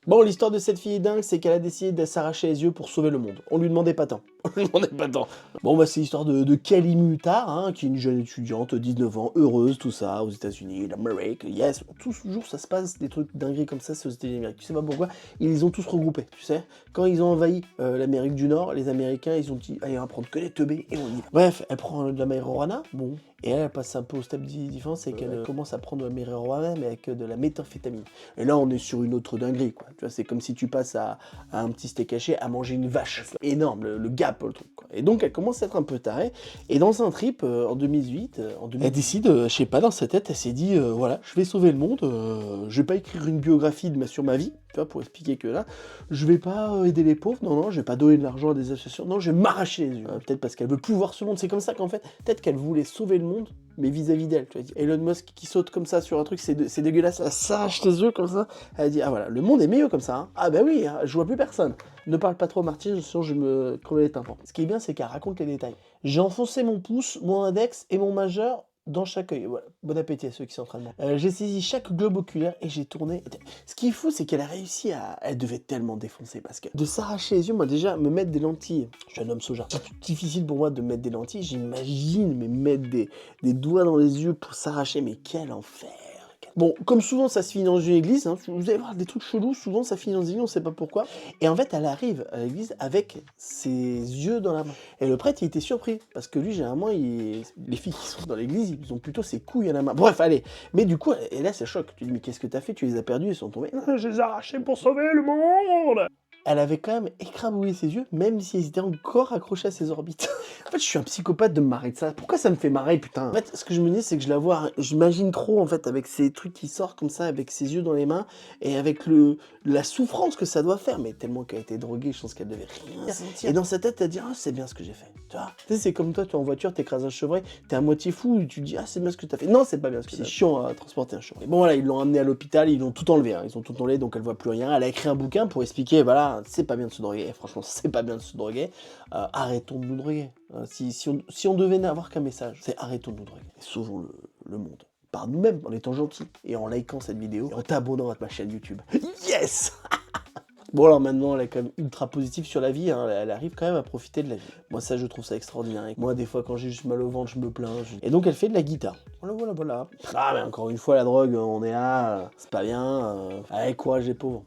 Bon, l'histoire de cette fille est dingue, c'est qu'elle a décidé de s'arracher les yeux pour sauver le monde. On lui demandait pas tant. On lui demandait pas tant. Bon, bah, c'est l'histoire de Kelly Mutar, hein, qui est une jeune étudiante, 19 ans, heureuse, tout ça, aux États-Unis, l'Amérique, yes. Toujours, ça se passe des trucs dingueries comme ça, c'est aux États-Unis d'Amérique. Tu sais pas pourquoi? Ils les ont tous regroupés, tu sais. Quand ils ont envahi l'Amérique du Nord, les Américains, ils ont dit, allez, on va prendre que les teubés, et on y va. Bref, elle prend de la marijuana, bon. Et elle passe un peu au step différent, c'est qu'elle commence à prendre de la marijuana, mais avec de la méthamphétamine. Et là, on est sur une autre dinguerie, quoi. Tu vois, c'est comme si tu passes à un petit steak haché à manger une vache. Énorme, le gap, le truc, quoi. Et donc, elle commence à être un peu tarée. Et dans un trip, en 2008, elle décide, je sais pas, dans sa tête, elle s'est dit, voilà, je vais sauver le monde, je vais pas écrire une biographie sur ma vie, tu vois, pour expliquer que là, je vais pas aider les pauvres, non, je vais pas donner de l'argent à des associations, non, je vais m'arracher les yeux. Peut-être parce qu'elle veut plus voir ce monde, c'est comme ça qu'en fait, peut-être qu'elle voulait sauver le monde, mais vis-à-vis d'elle, tu vois. Elon Musk qui saute comme ça sur un truc, c'est dégueulasse, elle s'arrache les yeux comme ça, elle dit, ah voilà, le monde est mieux comme ça, hein. Ah bah oui, hein, je vois plus personne. Ne parle pas trop Martine, sinon je me crever les tympans. Ce qui est bien, c'est qu'elle raconte les détails. J'ai enfoncé mon pouce, mon index et mon majeur dans chaque œil. Voilà. Bon appétit à ceux qui sont en train de manger. J'ai saisi chaque globe oculaire et j'ai tourné. Ce qui est fou, c'est qu'elle a réussi à... Elle devait tellement défoncer parce que de s'arracher les yeux, moi déjà, me mettre des lentilles, je suis un homme soja. C'est difficile pour moi de mettre des lentilles, j'imagine, mais mettre des doigts dans les yeux pour s'arracher, mais quel enfer! Bon, comme souvent ça se finit dans une église, hein, vous allez voir des trucs chelous, souvent ça finit dans une église, on sait pas pourquoi. Et en fait, elle arrive à l'église avec ses yeux dans la main. Et le prêtre, il était surpris, parce que lui, généralement, les filles qui sont dans l'église, ils ont plutôt ses couilles à la main. Bref, allez. Mais du coup, et là, ça choque. Tu dis, mais qu'est-ce que t'as fait? Tu les as perdus, ils sont tombés. Non, je les ai arrachés pour sauver le monde! Elle avait quand même écrabouillé ses yeux, même s'ils étaient encore accrochés à ses orbites. En fait, je suis un psychopathe de me marrer de ça. Pourquoi ça me fait marrer, putain? En fait, ce que je me dis, c'est que je la vois, j'imagine trop, en fait, avec ces trucs qui sortent comme ça, avec ses yeux dans les mains, et avec la souffrance que ça doit faire. Mais tellement qu'elle a été droguée, je pense qu'elle devait rien sentir. Et dans sa tête, elle dit, ah, c'est bien ce que j'ai fait. Tu vois? Tu sais, c'est comme toi, tu es en voiture, t'écrases un chevreuil, t'es à moitié fou, et tu te dis, ah, c'est bien ce que t'as fait. Non, c'est pas bien ce que c'est chiant à transporter un chevreuil. Bon, voilà, ils l'ont amené à l'hôpital, ils l'ont tout enlevé, hein. Ils ont tout enlevé, donc elle voit plus rien. Elle a écrit un bouquin pour expliquer, voilà, c'est pas bien de se droguer. Franchement, c'est pas bien de se droguer. Arrêtons de nous droguer. Si on devait n'avoir qu'un message, c'est arrêtons de nous droguer. Et sauvons le monde. Par nous-mêmes, en étant gentils, et en likant cette vidéo, et en t'abonnant à ma chaîne YouTube. Yes! Bon alors maintenant elle est quand même ultra positive sur la vie, hein. Elle arrive quand même à profiter de la vie. Moi ça je trouve ça extraordinaire. Moi des fois quand j'ai juste mal au ventre je me plains. Et donc elle fait de la guitare. Voilà. Ah mais encore une fois la drogue on est là, c'est pas bien. Allez courage les pauvres.